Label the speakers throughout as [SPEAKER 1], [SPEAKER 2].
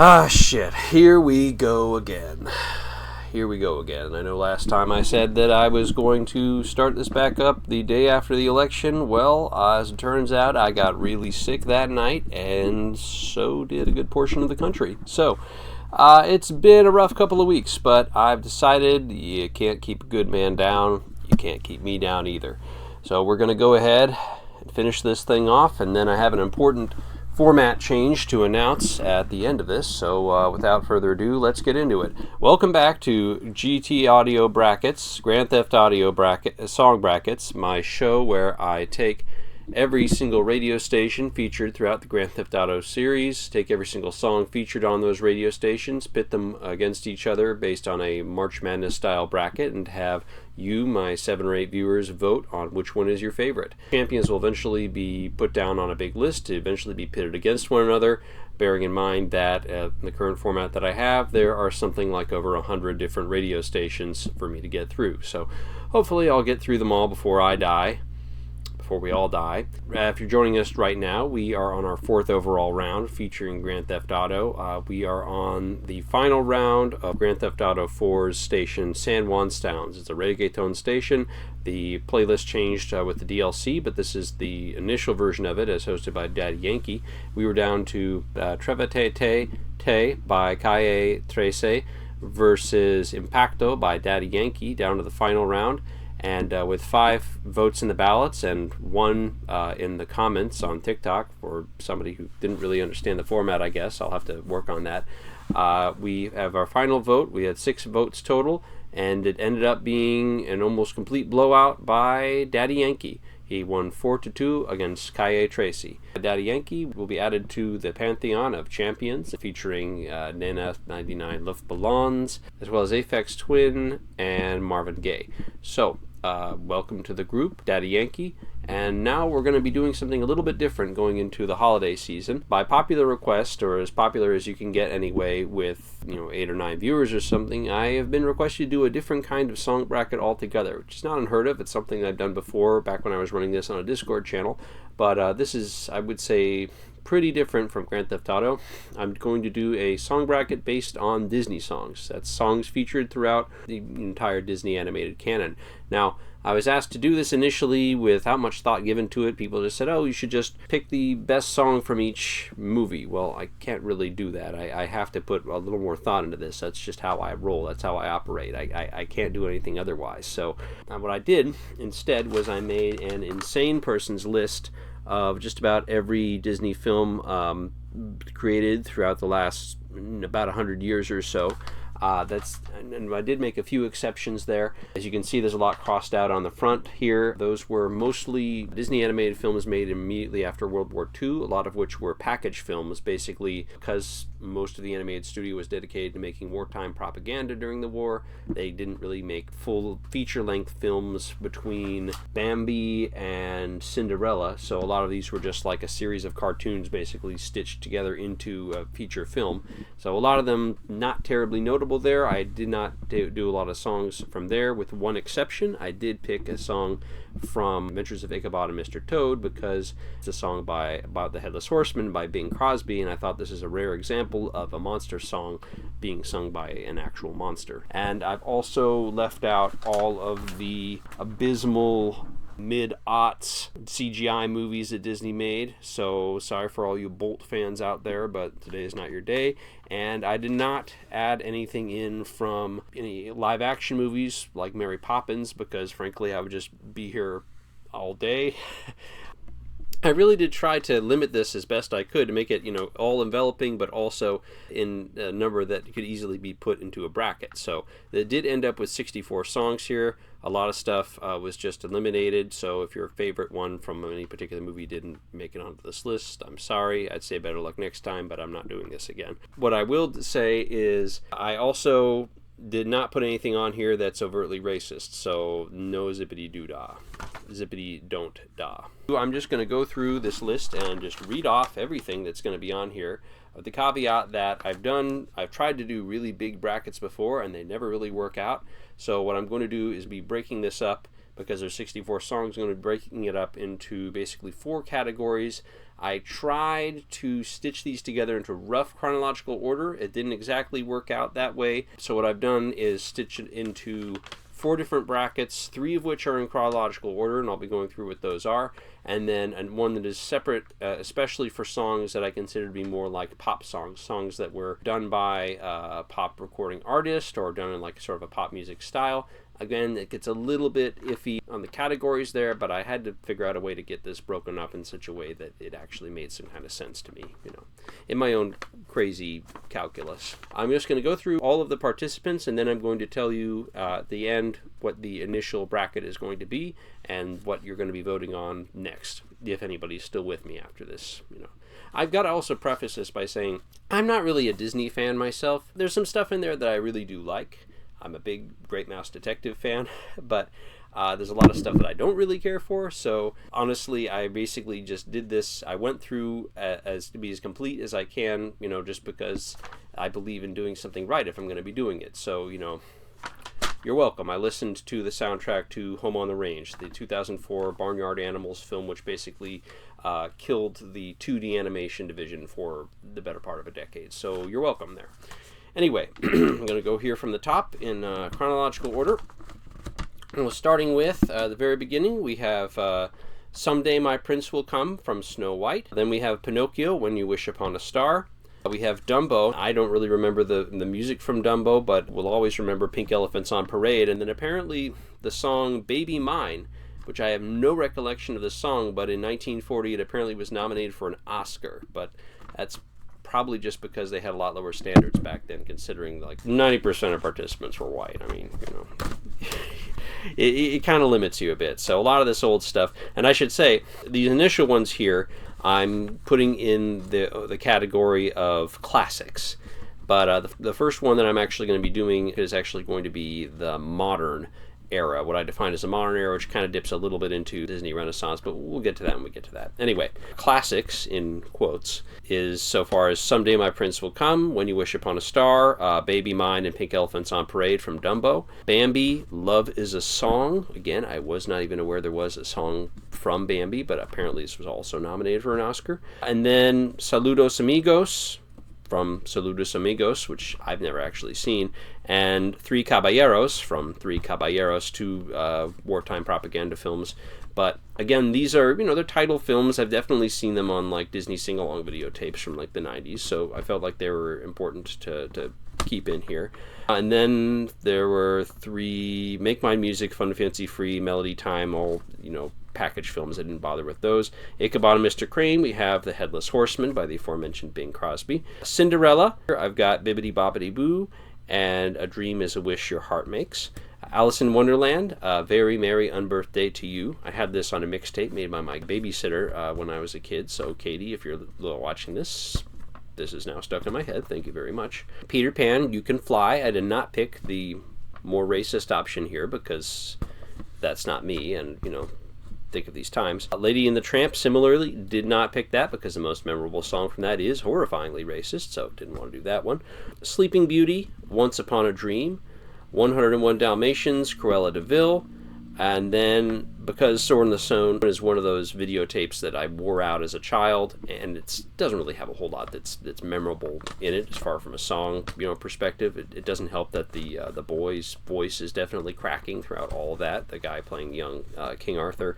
[SPEAKER 1] Ah, shit. Here we go again. Here we go again. I know last time I said that I was going to start this back up the day after the election. Well, as it turns out, I got really sick that night, and so did a good portion of the country. So, it's been a rough couple of weeks, but I've decided you can't keep a good man down. You can't keep me down either. So we're going to go ahead and finish this thing off, and then I have an important format change to announce at the end of this. So without further ado, let's get into it. Welcome back to GT Audio Brackets, Grand Theft Audio Song Brackets, my show where I take every single radio station featured throughout the Grand Theft Auto series, take every single song featured on those radio stations, pit them against each other based on a March Madness style bracket, and have you, my 7 or 8 viewers, vote on which one is your favorite. Champions will eventually be put down on a big list to eventually be pitted against one another, bearing in mind that in the current format that I have, there are something like over 100 different radio stations for me to get through. So hopefully I'll get through them all before I die. Before we all die. If you're joining us right now, we are on our 4th overall round featuring Grand Theft Auto. We are on the final round of Grand Theft Auto 4's station San Juan Sounds. It's a reggaeton station. The playlist changed with the DLC, but this is the initial version of it as hosted by Daddy Yankee. We were down to Trevete Te by Calle versus Impacto by Daddy Yankee, down to the final round. And with 5 votes in the ballots and 1 in the comments on TikTok for somebody who didn't really understand the format, I guess. I'll have to work on that. We have our final vote. We had 6 votes total, and it ended up being an almost complete blowout by Daddy Yankee. He won 4-2 against Calle Tracy. Daddy Yankee will be added to the pantheon of champions, featuring Nena 99 Luftballons, as well as Aphex Twin and Marvin Gaye. So, welcome to the group, Daddy Yankee. And now we're going to be doing something a little bit different going into the holiday season. By popular request, or as popular as you can get anyway, with 8 or 9 viewers or something, I have been requested to do a different kind of song bracket altogether, which is not unheard of. It's something I've done before back when I was running this on a Discord channel. But this is, I would say, pretty different from Grand Theft Auto. I'm going to do a song bracket based on Disney songs. That's songs featured throughout the entire Disney animated canon. Now, I was asked to do this initially without much thought given to it. People just said, oh, you should just pick the best song from each movie. Well, I can't really do that. I have to put a little more thought into this. That's just how I roll. That's how I operate. I can't do anything otherwise. So what I did instead was I made an insane person's list of just about every Disney film created throughout the last about 100 years or so. And I did make a few exceptions there. As you can see, there's a lot crossed out on the front here. Those were mostly Disney animated films made immediately after World War II, a lot of which were package films, basically because most of the animated studio was dedicated to making wartime propaganda during the war. They didn't really make full feature-length films between Bambi and Cinderella, so a lot of these were just like a series of cartoons basically stitched together into a feature film. So a lot of them not terribly notable there. I did not do a lot of songs from there, with one exception. I did pick a song from Adventures of Ichabod and Mr. Toad because it's a song about the Headless Horseman by Bing Crosby, and I thought this is a rare example of a monster song being sung by an actual monster. And I've also left out all of the abysmal mid-aughts CGI movies that Disney made, so sorry for all you Bolt fans out there, but today is not your day. And I did not add anything in from any live-action movies like Mary Poppins, because frankly I would just be here all day. I really did try to limit this as best I could to make it, all enveloping, but also in a number that could easily be put into a bracket. So it did end up with 64 songs here. A lot of stuff was just eliminated. So if your favorite one from any particular movie didn't make it onto this list, I'm sorry. I'd say better luck next time, but I'm not doing this again. What I will say is I also did not put anything on here that's overtly racist, so no zippity doo dah. Zippity don't dah. I'm just going to go through this list and just read off everything that's going to be on here, with the caveat that I've tried to do really big brackets before and they never really work out. So what I'm going to do is be breaking this up, because there's 64 songs. I'm going to be breaking it up into basically 4 categories. I tried to stitch these together into rough chronological order. It didn't exactly work out that way. So what I've done is stitch it into 4 different brackets, 3 of which are in chronological order, and I'll be going through what those are, and then one that is separate, especially for songs that I consider to be more like pop songs, songs that were done by a pop recording artist or done in like sort of a pop music style. Again, it gets a little bit iffy on the categories there, but I had to figure out a way to get this broken up in such a way that it actually made some kind of sense to me, in my own crazy calculus. I'm just going to go through all of the participants, and then I'm going to tell you at the end what the initial bracket is going to be and what you're going to be voting on next, if anybody's still with me after this, I've got to also preface this by saying I'm not really a Disney fan myself. There's some stuff in there that I really do like. I'm a big Great Mouse Detective fan, but there's a lot of stuff that I don't really care for. So honestly, I basically just did this. I went through as to be as complete as I can, just because I believe in doing something right if I'm going to be doing it. So, you're welcome. I listened to the soundtrack to Home on the Range, the 2004 Barnyard Animals film, which basically killed the 2D animation division for the better part of a decade. So you're welcome there. Anyway, I'm going to go here from the top in chronological order. And starting with the very beginning, we have Someday My Prince Will Come from Snow White. Then we have Pinocchio, When You Wish Upon a Star. We have Dumbo. I don't really remember the music from Dumbo, but we'll always remember Pink Elephants on Parade. And then apparently the song Baby Mine, which I have no recollection of the song, but in 1940 it apparently was nominated for an Oscar. But that's probably just because they had a lot lower standards back then, considering like 90% of participants were white. I mean, it kind of limits you a bit. So a lot of this old stuff, and I should say, these initial ones here, I'm putting in the category of classics. But the first one that I'm actually going to be doing is actually going to be the modern era, what I define as a modern era, which kind of dips a little bit into Disney Renaissance, but we'll get to that when we get to that. Anyway, classics, in quotes, is so far as Someday My Prince Will Come, When You Wish Upon a Star, Baby Mine, and Pink Elephants on Parade from Dumbo. Bambi, Love is a Song. Again, I was not even aware there was a song from Bambi, but apparently this was also nominated for an Oscar. And then Saludos Amigos, from Saludos Amigos, which I've never actually seen, and Three Caballeros, from Three Caballeros, 2 wartime propaganda films. But again, these are, they're title films. I've definitely seen them on like Disney sing-along videotapes from like the 90s, so I felt like they were important to keep in here. And then there were 3 Make My Music, Fun Fancy Free, Melody Time, all, package films. I didn't bother with those. Ichabod and Mr. Crane, we have The Headless Horseman by the aforementioned Bing Crosby. Cinderella, I've got Bibbidi Bobbidi Boo and A Dream is a Wish Your Heart Makes. Alice in Wonderland, Very Merry Unbirthday to You. I had this on a mixtape made by my babysitter when I was a kid, so Katie, if you're watching this is now stuck in my head. Thank you very much. Peter Pan, You Can Fly. I did not pick the more racist option here because that's not me, and, think of these times. Lady and the Tramp, similarly, did not pick that because the most memorable song from that is horrifyingly racist, so didn't want to do that one. Sleeping Beauty, Once Upon a Dream, 101 Dalmatians, Cruella de Vil, and then because Sword in the Stone is one of those videotapes that I wore out as a child, and it doesn't really have a whole lot that's memorable in it as far from a song perspective. It doesn't help that the boy's voice is definitely cracking throughout all of that, the guy playing young King Arthur.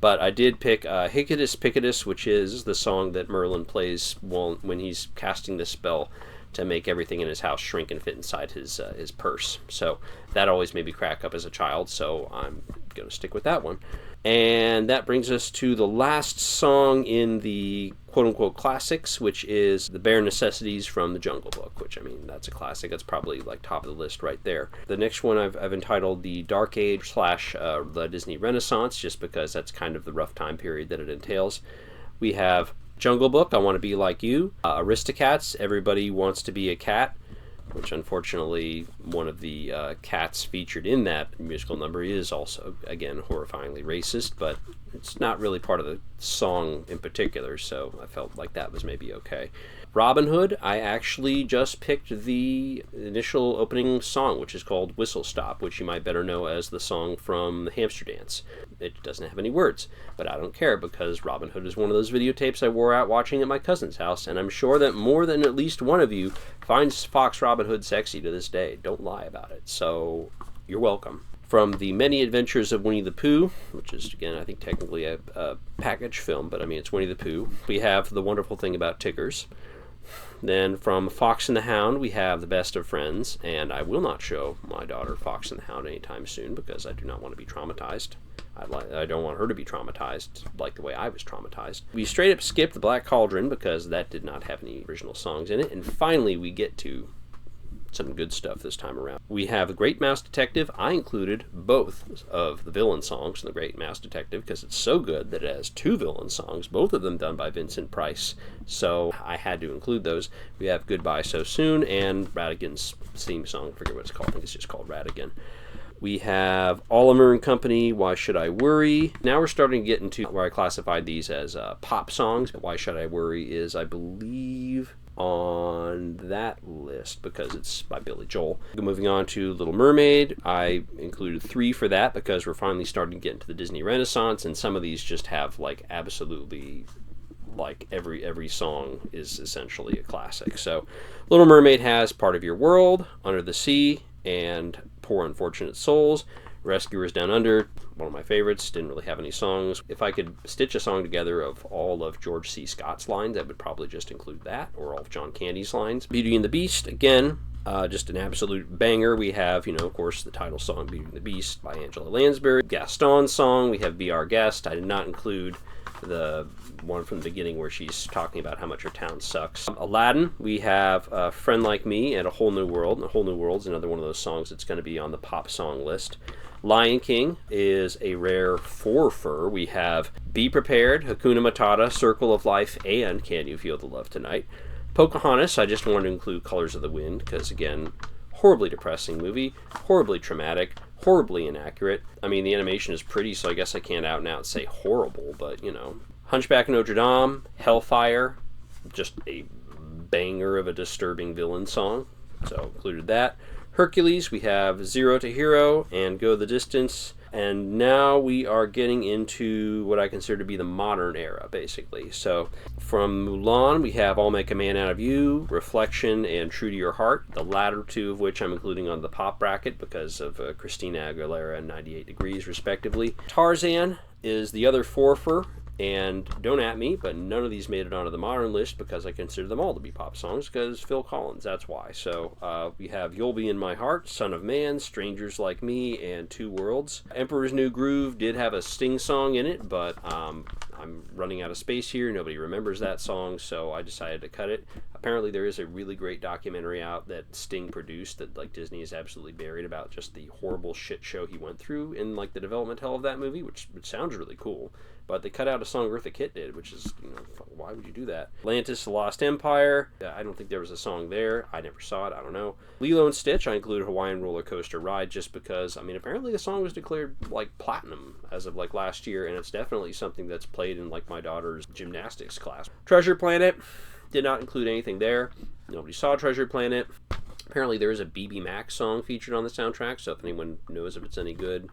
[SPEAKER 1] But I did pick Hickatus Pickatus, which is the song that Merlin plays when he's casting the spell to make everything in his house shrink and fit inside his purse. So that always made me crack up as a child, so I'm going to stick with that one. And that brings us to the last song in the quote-unquote classics, which is The Bare Necessities from The Jungle Book, which, that's a classic. That's probably like top of the list right there. The next one I've entitled The Dark Age / the Disney Renaissance, just because that's kind of the rough time period that it entails. We have Jungle Book, I Want to Be Like You. Aristocats, Everybody Wants to Be a Cat, which unfortunately one of the cats featured in that musical number is also, again, horrifyingly racist, but it's not really part of the song in particular, so I felt like that was maybe okay. Robin Hood, I actually just picked the initial opening song, which is called Whistle Stop, which you might better know as the song from The Hamster Dance. It doesn't have any words, but I don't care because Robin Hood is one of those videotapes I wore out watching at my cousin's house, and I'm sure that more than at least one of you finds Fox Robin Hood sexy to this day. Don't lie about it. So, you're welcome. From The Many Adventures of Winnie the Pooh, which is, again, I think technically a package film, but I mean, it's Winnie the Pooh, we have The Wonderful Thing About Tickers. Then from Fox and the Hound, we have The Best of Friends, and I will not show my daughter Fox and the Hound anytime soon because I do not want to be traumatized. I don't want her to be traumatized like the way I was traumatized. We straight up skipped The Black Cauldron because that did not have any original songs in it, and finally we get to some good stuff this time around. We have The Great Mouse Detective. I included both of the villain songs in The Great Mouse Detective because it's so good that it has two villain songs, both of them done by Vincent Price. So I had to include those. We have Goodbye So Soon and Radigan's theme song. I forget what it's called. I think it's just called Radigan. We have Oliver and Company, Why Should I Worry? Now we're starting to get into where I classified these as pop songs. Why Should I Worry is, I believe, on that list because it's by Billy Joel. Moving on to Little Mermaid, I included 3 for that because we're finally starting to get into the Disney Renaissance, and some of these just have like absolutely like every song is essentially a classic. So Little Mermaid has Part of Your World, Under the Sea, and Poor Unfortunate Souls. Rescuers Down Under, one of my favorites, didn't really have any songs. If I could stitch a song together of all of George C. Scott's lines, I would probably just include that, or all of John Candy's lines. Beauty and the Beast, again, just an absolute banger. We have, of course, the title song, Beauty and the Beast, by Angela Lansbury. Gaston's song, we have Be Our Guest. I did not include the one from the beginning where she's talking about how much her town sucks. Aladdin, we have A Friend Like Me and A Whole New World. And A Whole New World is another one of those songs that's going to be on the pop song list. Lion King is a rare 4-fer. We have Be Prepared, Hakuna Matata, Circle of Life, and Can You Feel the Love Tonight. Pocahontas, I just wanted to include Colors of the Wind because, again, horribly depressing movie, horribly traumatic, horribly inaccurate. I mean, the animation is pretty, so I guess I can't out and out say horrible, but, Hunchback of Notre Dame, Hellfire, just a banger of a disturbing villain song, so included that. Hercules, we have Zero to Hero and Go the Distance. And now we are getting into what I consider to be the modern era, basically. So from Mulan, we have I'll Make a Man Out of You, Reflection, and True to Your Heart, the latter two of which I'm including on the pop bracket because of Christina Aguilera and 98 Degrees, respectively. Tarzan is the other 4-fer. And don't at me, but none of these made it onto the modern list because I consider them all to be pop songs because Phil Collins, that's why. So we have You'll Be in My Heart, Son of Man, Strangers Like Me, and Two Worlds. Emperor's New Groove did have a Sting song in it, but I'm running out of space here. Nobody remembers that song, so I decided to cut it. Apparently there is a really great documentary out that Sting produced that Disney is absolutely buried about just the horrible shit show he went through in the development hell of that movie, which sounds really cool. But they cut out a song Eartha Kitt did, which is, why would you do that? Atlantis, The Lost Empire. I don't think there was a song there. I never saw it. I don't know. Lilo and Stitch, I included Hawaiian Roller Coaster Ride just because, apparently the song was declared, platinum as of, last year, and it's definitely something that's played in, my daughter's gymnastics class. Treasure Planet, did not include anything there. Nobody saw Treasure Planet. Apparently there is a BB Max song featured on the soundtrack, so if anyone knows if it's any good,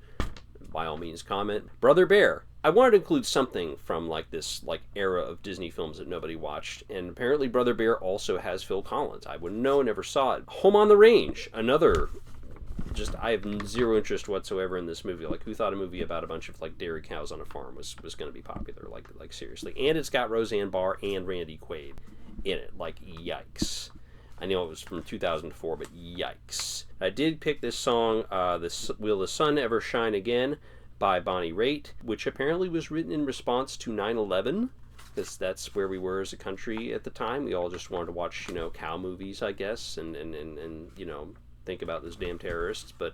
[SPEAKER 1] by all means comment. Brother Bear. I wanted to include something from this era of Disney films that nobody watched, and apparently Brother Bear also has Phil Collins. I wouldn't know, never saw it. Home on the Range, another, I have zero interest whatsoever in this movie. Who thought a movie about a bunch of dairy cows on a farm was going to be popular? Seriously. And it's got Roseanne Barr and Randy Quaid in it. Yikes. I know it was from 2004, but yikes. I did pick this song, Will the Sun Ever Shine Again, by Bonnie Raitt, which apparently was written in response to 9/11, because that's where we were as a country at the time. We all just wanted to watch, cow movies, I guess, and think about those damn terrorists, but,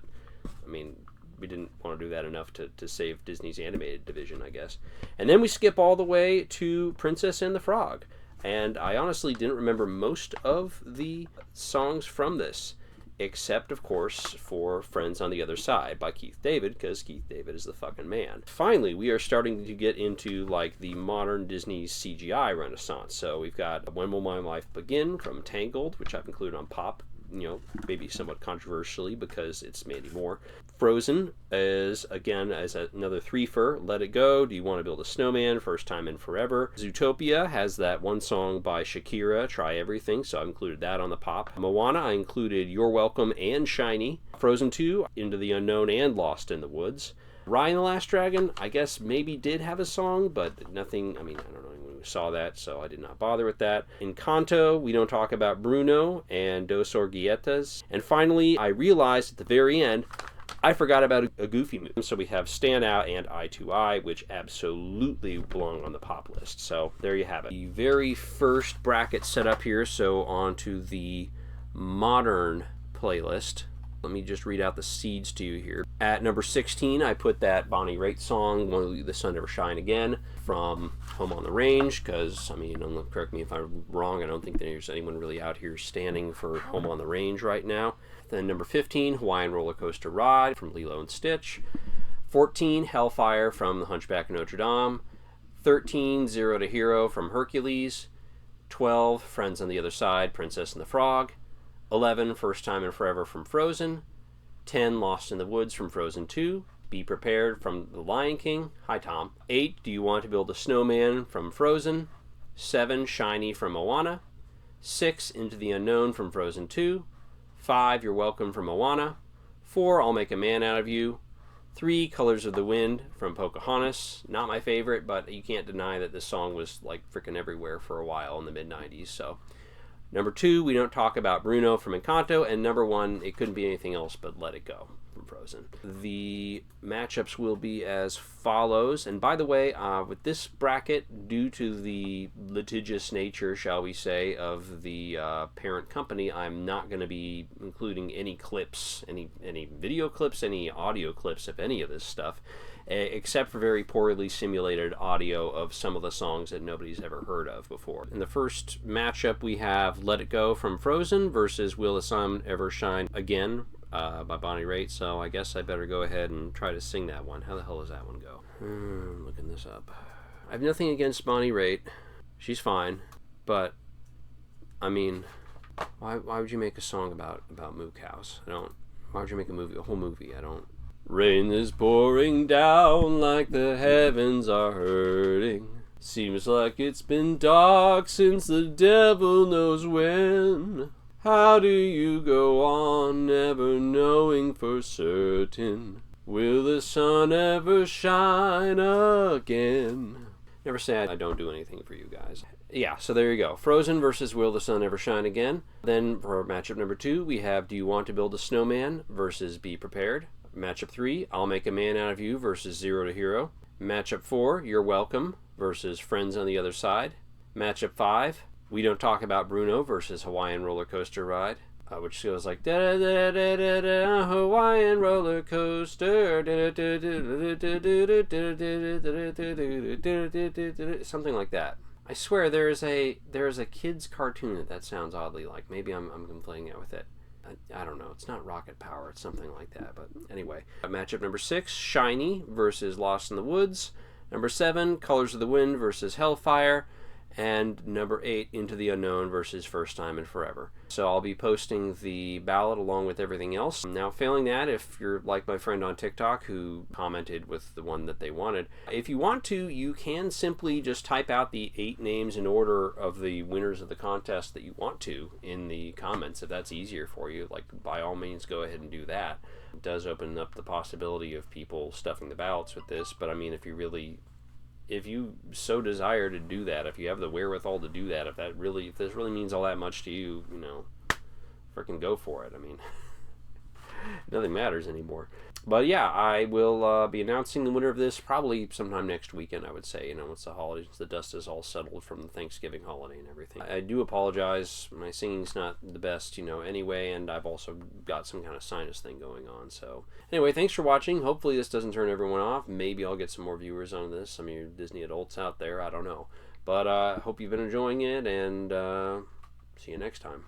[SPEAKER 1] we didn't want to do that enough to save Disney's animated division, I guess. And then we skip all the way to Princess and the Frog, and I honestly didn't remember most of the songs from this. except, of course, for Friends on the Other Side by Keith David, because Keith David is the fucking man. Finally, we are starting to get into, like, the modern Disney CGI renaissance. So we've got When Will My Life Begin from Tangled, which I've included on Pop, you know, maybe somewhat controversially because it's Mandy Moore. Frozen is, again, as another threefer. Let It Go, Do You Want to Build a Snowman, First Time in Forever. Zootopia has that one song by Shakira, Try Everything, so I've included that on the Pop. Moana, I included You're Welcome and Shiny. Frozen 2, Into the Unknown and Lost in the Woods. Raya and the Last Dragon, I guess maybe did have a song, but nothing, I mean, I don't know when we saw that, so I did not bother with that. Encanto, We Don't Talk About Bruno, and Dos Orguilletas. And finally, I realized at the very end, I forgot about a Goofy movie. So we have Stand Out and Eye to Eye, which absolutely belong on the Pop list. So there you have it. The very first bracket set up here, so on to the modern playlist. Let me just read out the seeds to you here. At number 16, I put that Bonnie Raitt song, Will the Sun Ever Shine Again, from Home on the Range, because, I mean, correct me if I'm wrong, I don't think there's anyone really out here standing for Home on the Range right now. Then number 15, Hawaiian Roller Coaster Ride from Lilo and Stitch. 14, Hellfire from The Hunchback of Notre Dame. 13, Zero to Hero from Hercules. 12, Friends on the Other Side, Princess and the Frog. 11, First Time in Forever from Frozen. 10, Lost in the Woods from Frozen 2. Be Prepared from The Lion King. Hi, Tom. 8, Do You Want to Build a Snowman from Frozen. 7, Shiny from Moana. 6, Into the Unknown from Frozen 2. 5, You're Welcome from Moana. 4, I'll Make a Man Out of You. 3, Colors of the Wind from Pocahontas. Not my favorite, but you can't deny that this song was like freaking everywhere for a while in the mid-90s, so... Number 2, We Don't Talk About Bruno from Encanto. And number 1, it couldn't be anything else but Let It Go from Frozen. The matchups will be as follows. And by the way, with this bracket, due to the litigious nature, shall we say, of the parent company, I'm not going to be including any clips, any video clips, any audio clips of any of this stuff, except for very poorly simulated audio of some of the songs that nobody's ever heard of before. In the first matchup, we have Let It Go from Frozen versus Will the Sun Ever Shine Again by Bonnie Raitt, so I guess I better go ahead and try to sing that one. How the hell does that one go? I'm looking this up. I have nothing against Bonnie Raitt. She's fine, but, I mean, why would you make a song about moo cows? Why would you make a whole movie? I don't... Rain is pouring down like the heavens are hurting. Seems like it's been dark since the devil knows when. How do you go on never knowing for certain? Will the sun ever shine again? Never say I don't do anything for you guys. Yeah, so there you go. Frozen versus Will the Sun Ever Shine Again. Then for matchup number 2, we have Do You Want to Build a Snowman versus Be Prepared. Matchup 3, I'll Make a Man Out of You versus Zero to Hero. Matchup 4, You're Welcome versus Friends on the Other Side. Matchup 5, We Don't Talk About Bruno versus Hawaiian Roller Coaster Ride, which goes like da da da da da Hawaiian roller coaster, something like that. I swear there's a kid's cartoon that sounds oddly like. Maybe I'm conflating it with it. I don't know. It's not Rocket Power. It's something like that. But anyway. Matchup number 6, Shiny versus Lost in the Woods. Number 7, Colors of the Wind versus Hellfire. And number 8, Into the Unknown versus First Time in Forever. So I'll be posting the ballot along with everything else. Now, failing that, if you're like my friend on TikTok who commented with the one that they wanted, if you want to, you can simply just type out the 8 names in order of the winners of the contest that you want to in the comments. If that's easier for you, like, by all means, go ahead and do that. It does open up the possibility of people stuffing the ballots with this, but I mean, if you so desire to do that, if you have the wherewithal to do that, if this really means all that much to you, freaking go for it. I mean, nothing matters anymore. But yeah, I will be announcing the winner of this probably sometime next weekend, I would say. Once the holidays, the dust is all settled from the Thanksgiving holiday and everything. I do apologize. My singing's not the best, anyway, and I've also got some kind of sinus thing going on. So anyway, thanks for watching. Hopefully this doesn't turn everyone off. Maybe I'll get some more viewers on this. Some of you Disney adults out there, I don't know. But I hope you've been enjoying it, and see you next time.